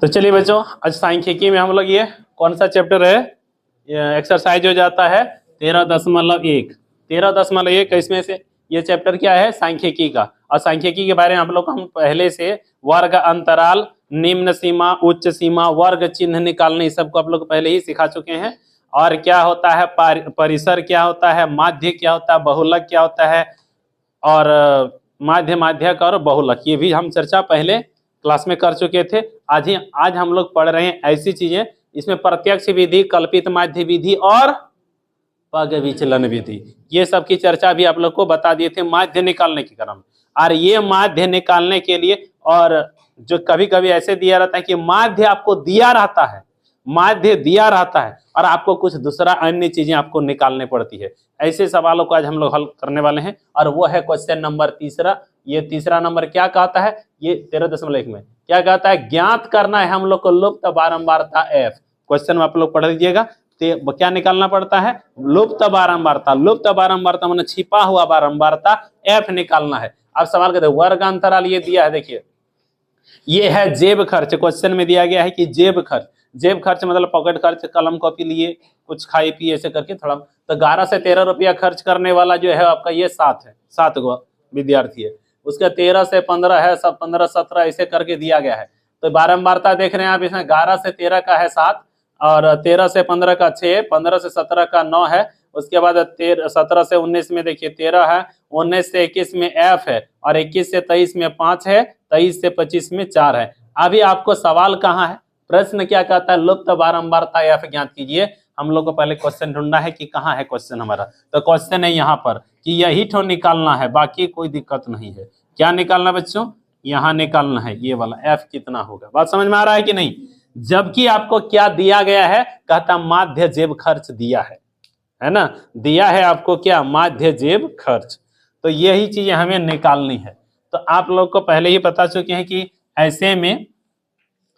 तो चलिए बच्चों, आज सांख्यिकी में हम लोग ये कौन सा चैप्टर है, एक्सरसाइज हो जाता है 13.1। 13.1 इसमें से ये चैप्टर क्या है, सांख्यिकी का। और सांख्यिकी के बारे में आप लोग हम पहले से वर्ग अंतराल, निम्न सीमा, उच्च सीमा, वर्ग चिन्ह निकालने, इस सबको आप लोग पहले ही सिखा चुके हैं। और क्या होता है परिसर, क्या होता है माध्य, क्या होता है बहुलक, क्या होता है और माध्य, माध्यक और बहुलक, ये भी हम चर्चा पहले क्लास में कर चुके थे। आज हम लोग पढ़ रहे हैं ऐसी चीजें, इसमें प्रत्यक्ष विधि, कल्पित माध्य विधि और पग विचलन विधि, ये सब की चर्चा भी आप लोग को बता दिए थे माध्य निकालने के क्रम। और ये माध्य निकालने के लिए, और जो कभी कभी ऐसे दिया रहता है कि माध्य आपको दिया रहता है, माध्य दिया रहता है और आपको कुछ दूसरा अन्य चीजें आपको निकालने पड़ती है, ऐसे सवालों को आज हम लोग हल करने वाले हैं। और वो है क्वेश्चन नंबर तीसरा। ये तीसरा नंबर क्या कहता है, ये 13.1 में क्या कहता है, ज्ञात करना है हम लोग को लुप्त बारंबारता एफ। क्वेश्चन में आप लोग पढ़ लीजिएगा, तो क्या निकालना पड़ता है, लुप्त बारंबारता। लुप्त बारंबारता माने छिपा हुआ बारंबारता एफ निकालना है। अब सवाल कहते हैं वर्ग अंतराल ये दिया है, देखिए ये है जेब खर्च। क्वेश्चन में दिया गया है कि जेब खर्च, जेब खर्च मतलब पॉकेट खर्च, कलम कॉपी लिए, कुछ खाए पिए ऐसे करके थोड़ा। तो 11 से 13 रुपया खर्च करने वाला जो है आपका ये 7 है, 7 गो विद्यार्थी है। उसका 13 से 15 है, सब 15 17 ऐसे करके दिया गया है। तो बारंबारता देख रहे हैं आप, इसमें 11 से 13 का है 7 और 13 से 15 का 6, 15 से 17 का 9 है। उसके बाद 17 से 19 में देखिए 13 है, 19 से 21 में एफ है और 21 से 23 में 5 है, 23 से 25 में 4 है। अभी आपको सवाल कहाँ है, प्रश्न क्या कहता है, लुप्त बारंबारता एफ ज्ञात कीजिए। हम लोग को पहले क्वेश्चन ढूंढना है कि कहाँ है क्वेश्चन हमारा। तो क्वेश्चन है यहाँ पर कि यही ठो निकालना है, बाकी कोई दिक्कत नहीं है। क्या निकालना बच्चों, यहाँ निकालना है ये वाला एफ कितना होगा। बात समझ में आ रहा है कि नहीं। जबकि आपको क्या दिया गया है, कहता माध्य जेब खर्च दिया है ना, दिया है आपको क्या, माध्य जेब खर्च। तो यही चीजें हमें निकालनी है। तो आप लोग को पहले ही बता चुके हैं कि ऐसे में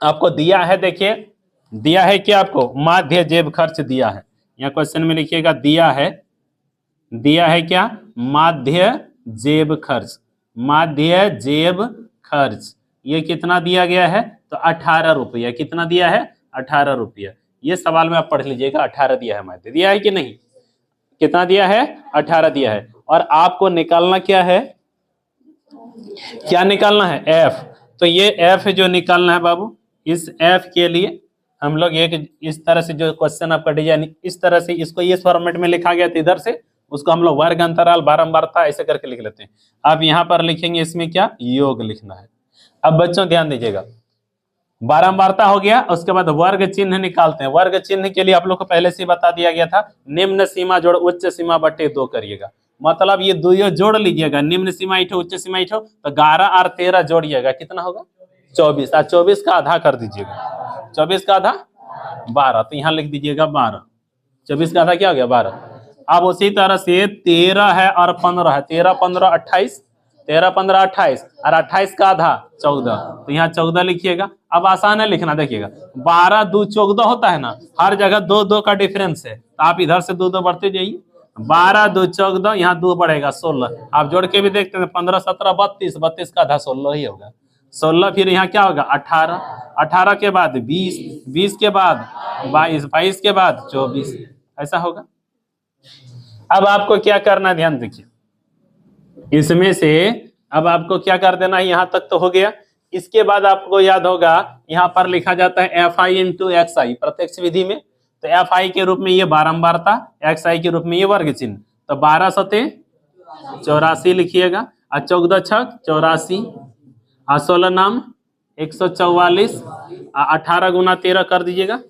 आपको दिया है, देखिए दिया है कि आपको माध्य जेब खर्च दिया है। यहाँ क्वेश्चन में लिखिएगा दिया है क्या, माध्य जेब खर्च, माध्य जेब खर्च। ये कितना दिया गया है, तो 18 रुपया। कितना दिया है, 18 रुपया। ये सवाल में आप पढ़ लीजिएगा, 18 दिया है, माध्य दिया है कि नहीं, कितना दिया है, 18 दिया है। और आपको निकालना क्या है, क्या निकालना है, एफ। तो ये एफ जो निकालना है बाबू, इस एफ के लिए हम लोग एक इस तरह से जो क्वेश्चन आपका डिजाइन इस तरह से, इसको इस फॉर्मेट में लिखा गया था इधर से, उसको हम लोग वर्ग अंतराल बारंबारता ऐसे करके लिख लेते हैं। अब यहाँ पर लिखेंगे इसमें क्या, योग लिखना है। अब बच्चों ध्यान दीजिएगा, बारंबारता हो गया, उसके बाद वर्ग चिन्ह निकालते हैं। वर्ग चिन्ह के लिए आप लोग को पहले से बता दिया गया था, निम्न सीमा जोड़ उच्च सीमा बटे 2 करिएगा। मतलब ये दो जोड़ लीजिएगा, निम्न सीमा इठो उच्च सीमा इठो, तो 11 और 13 जोड़िएगा, कितना होगा 24। और 24 का आधा कर दीजिएगा, 24 का आधा 12, तो यहाँ लिख दीजिएगा 12। 24 का आधा क्या हो गया, 12। अब उसी तरह से 13 है और 15 है, 13 15 28, 13 15 28 और 28 का आधा 14, तो यहाँ 14 लिखिएगा। अब आसान है लिखना, देखिएगा 12 2 14 होता है ना, हर जगह 2 2 का डिफरेंस है, तो आप इधर से 2 2 बढ़ते जाइए। 12 2 14, यहाँ 2 बढ़ेगा 16। आप जोड़ के भी देखते हैं, 15 17 32, 32 का आधा 16 ही होगा, 16। फिर यहाँ क्या होगा 18, 18 के बाद 20, 20 के बाद 22, 22 के बाद 24, ऐसा होगा। अब आपको क्या करना है, ध्यान देखिए, इसमें से अब आपको क्या कर देना है, यहाँ तक तो हो गया। इसके बाद आपको याद होगा, यहाँ पर लिखा जाता है एफ आई इंटू एक्स आई प्रत्यक्ष विधि में। तो एफ आई के रूप में ये बारंबारता, एक्स आई के रूप में ये वर्ग चिन्ह। तो 12 सते 84 लिखिएगा, और 14 छक 84, और 16 नाम 144, 18 गुना 13 कर दीजिएगा,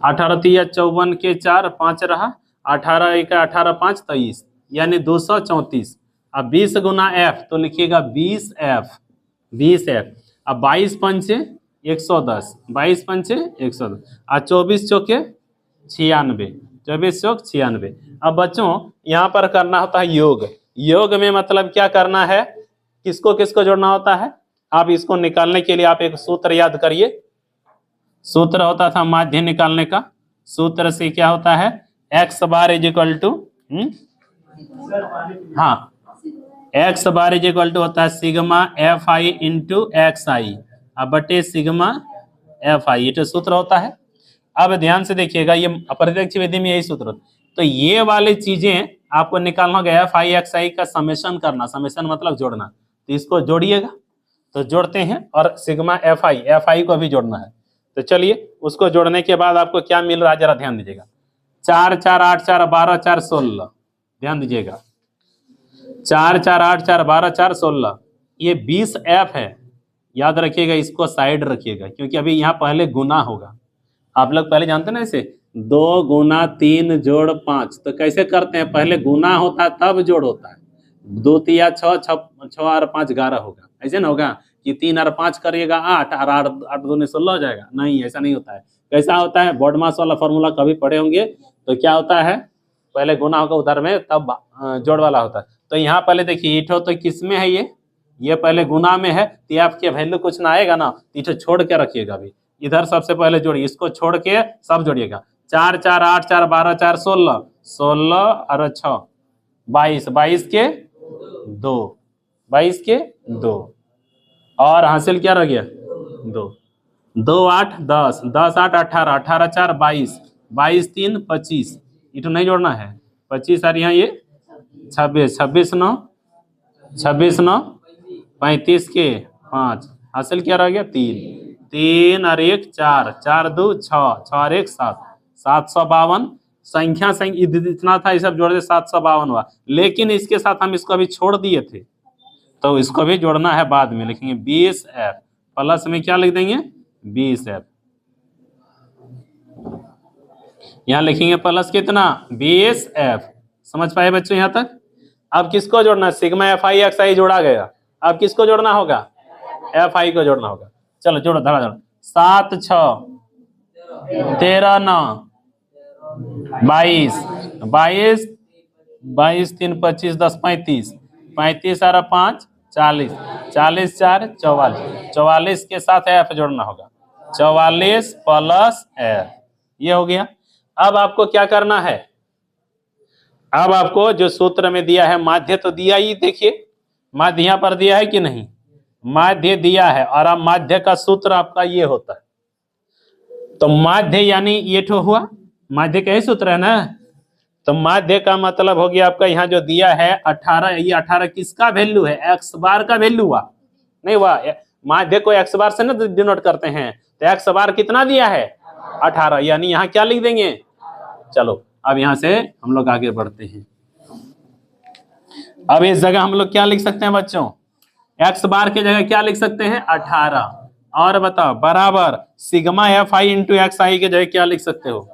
18 3 54 के 4 5 रहा, 18 1 18 5 23, यानी 234। अब 20 गुना एफ, तो लिखिएगा 20 एफ, 20 एफ। अब 22 पंचे 110, 22 पंचे 110, और 24 चौके 96, 24 चौक 96। अब बच्चों यहाँ पर करना होता है योग। योग में मतलब क्या करना है, किसको किसको जोड़ना होता है। आप इसको निकालने के लिए आप एक सूत्र याद करिए। सूत्र होता था माध्य निकालने का, सूत्र से क्या होता है, x bar is equal to, हाँ x bar is equal to होता है sigma f i into x i, अब बटे सिग्मा एफ आई, ये सूत्र होता है। अब ध्यान से देखिएगा, ये अप्रत्यक्ष विधि में यही सूत्र होता है। तो ये वाली चीजें आपको निकालना होगा, एफ आई एक्स आई का समेशन करना, समेशन मतलब जोड़ना। तो इसको जोड़िएगा, तो जोड़ते हैं, और सिग्मा एफ आई को भी जोड़ना है। तो चलिए उसको जोड़ने के बाद आपको क्या मिल रहा है जरा ध्यान दीजिएगा। 4 4 8 4 12 4 16, ध्यान दीजिएगा 4 4 8 4 12 4 16, ये 20 एफ है। याद रखिएगा, इसको साइड रखिएगा, क्योंकि अभी यहाँ पहले गुना होगा। आप लोग पहले जानते हैं ना, ऐसे 2 गुना 3 जोड़ 5, तो कैसे करते हैं, पहले गुना होता है तब जोड़ होता है। 2 3 6 6 और 5 11 होगा, ऐसे ना होगा कि 3 और 5 करिएगा 8 और 8 2 16 हो जाएगा। नहीं, ऐसा नहीं होता है। कैसा होता है, बॉड मास वाला फॉर्मूला कभी पढ़े होंगे, तो क्या होता है, पहले गुना होगा उधर में, तब जोड़ वाला होता है। तो यहाँ पहले देखिए ईठो तो किस में है, ये पहले गुना में है, तो आपके वैल्यू कुछ ना आएगा ना, ईठो छोड़ के रखिएगा। अभी इधर सबसे पहले जोड़िए, इसको छोड़ के सब जोड़िएगा। 4 4 8 4 12 4 16, 16 और 6 22, 22 के 2, 22 के 2, और हासिल क्या रह गया 2, 2 8 10, 10 8 18, 18 4 22, 22 3 25, इटो नहीं जोड़ना है, 25 और यहाँ ये 26, 26 9 26 9 35 के 5, हासिल क्या रह गया 3, 3 और 1 4, 4 2 6, 6 और 1 7, 752 संख्या इतना था, ये सब जोड़ दे 752 हुआ। लेकिन इसके साथ हम इसको अभी छोड़ दिए थे, तो इसको भी जोड़ना है, बाद में लिखेंगे 20 एफ, प्लस में क्या लिख देंगे 20 एफ, यहाँ लिखेंगे प्लस कितना 20 एफ। समझ पाए बच्चों यहाँ तक? अब किसको जोड़ना है, सिग्मा एफ आई एक्स आई जोड़ा गया, अब किसको जोड़ना होगा, एफ आई को जोड़ना होगा। चलो जोड़ो, धड़ा धड़ा, 7 6 13 9 22, 22 22 3 25 10 35, 35 और 5 40, 40 4 44, 44 के साथ एफ जोड़ना होगा, 44 प्लस एफ, ये हो गया। अब आपको क्या करना है, अब आपको जो सूत्र में दिया है, माध्य तो दिया ही, देखिए माध्य यहाँ पर दिया है कि नहीं, माध्य दिया है, और अब माध्य का सूत्र आपका ये होता है। तो माध्य यानी ये ठो हुआ, माध्य का ही सूत्र है ना। तो माध्य का मतलब हो गया आपका यहाँ जो दिया है 18, ये 18 किसका वैल्यू है, एक्स बार का वैल्यू हुआ, नहीं हुआ, माध्य को एक्स बार से ना डिनोट करते हैं, तो एक्स बार कितना दिया है 18, यानी यहाँ क्या लिख देंगे। चलो अब यहाँ से हम लोग आगे बढ़ते हैं। अब इस जगह हम लोग क्या लिख सकते हैं बच्चों, एक्स बार की जगह क्या लिख सकते हैं 18, और बताओ बराबर sigma f i into x i की जगह क्या लिख सकते हो,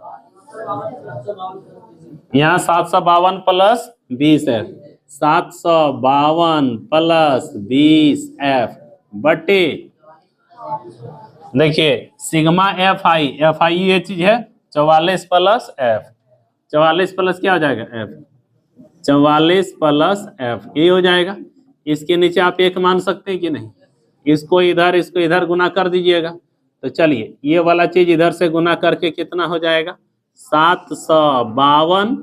यहाँ 752 प्लस 20 एफ, 752 प्लस 20 एफ बटे, देखिए सिग्मा एफ आई ये चीज है 44 प्लस एफ, 44 प्लस क्या हो जाएगा एफ, 44 प्लस एफ, ये हो जाएगा। इसके नीचे आप 1 मान सकते हैं कि नहीं, इसको इधर गुना कर दीजिएगा। तो चलिए ये वाला चीज इधर से गुना करके कितना हो जाएगा, 752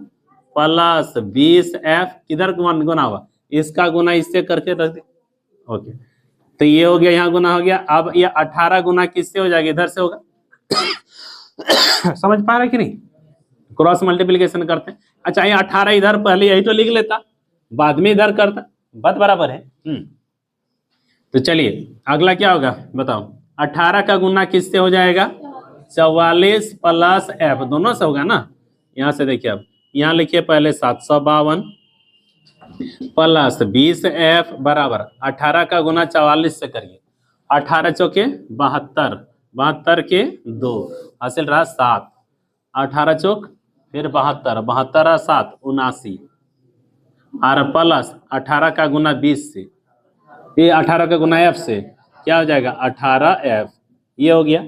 प्लस 20 एफ, किधर गुना हुआ, इसका गुना इससे करके रख दे, ओके। तो ये हो गया, यहाँ गुना हो गया। अब ये 18 गुना किससे हो जाएगा, इधर से होगा। समझ पा रहे कि नहीं, क्रॉस मल्टीप्लिकेशन करते हैं। अच्छा ये 18 इधर पहले यही तो लिख लेता, बाद में इधर करता, बात बराबर है। तो चलिए अगला क्या होगा बताओ, 18 का गुना किससे हो जाएगा, 44 प्लस एफ, दोनों से होगा ना। यहाँ से देखिए, अब यहाँ लिखिए पहले 752 प्लस 20 एफ बराबर 18 का गुना 44 से करिए, 18 चौके 72, 72 के 2 हासिल रहा 7, 18 चौक फिर 72, 72 और 7 79, और प्लस 18 का गुना 20 से, ये 18 का गुना एफ से क्या हो जाएगा 18 एफ, ये हो गया।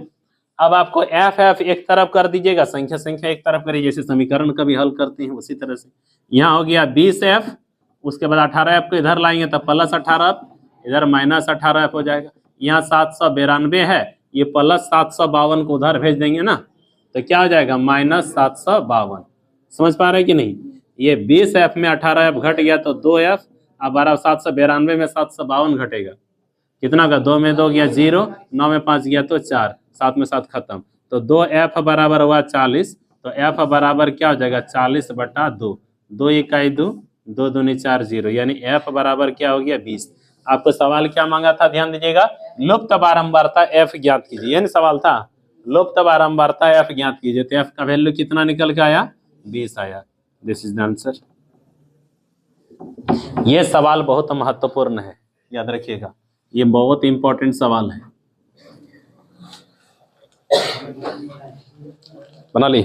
अब आपको एफ एक तरफ कर दीजिएगा, संख्या एक तरफ करिए, जैसे समीकरण कभी हल करते हैं उसी तरह से। यहाँ हो गया 20 एफ, उसके बाद 18 एफ को इधर लाएंगे तो प्लस 18 एफ, इधर माइनस 18 एफ हो जाएगा। यहाँ 792 है, ये प्लस 752 को उधर भेज देंगे ना, तो क्या हो जाएगा माइनस 752। समझ पा रहे हैं कि नहीं, ये 20 एफ में 18 एफ घट गया तो 2 एफ, अब 792 में 752 घटेगा, कितना का 2 में 2 गया 0, 9 में 5 गया तो 4, साथ में साथ खत्म। तो 2f बराबर हुआ 40, तो f बराबर क्या हो जाएगा 40/2, 2 इकाई 2, 2 दूनी 4 0, यानी f बराबर क्या हो गया 20। आपको सवाल क्या मांगा था, ध्यान दीजिएगा, लुप्त बारंबारता f ज्ञात कीजिए, ये सवाल था, लुप्त बारंबारता f ज्ञात कीजिए। तो f का वैल्यू कितना निकल के आया, 20 आया। This is the answer. ये सवाल बहुत महत्वपूर्ण है, याद रखिएगा, ये बहुत इंपॉर्टेंट सवाल है। बना ली।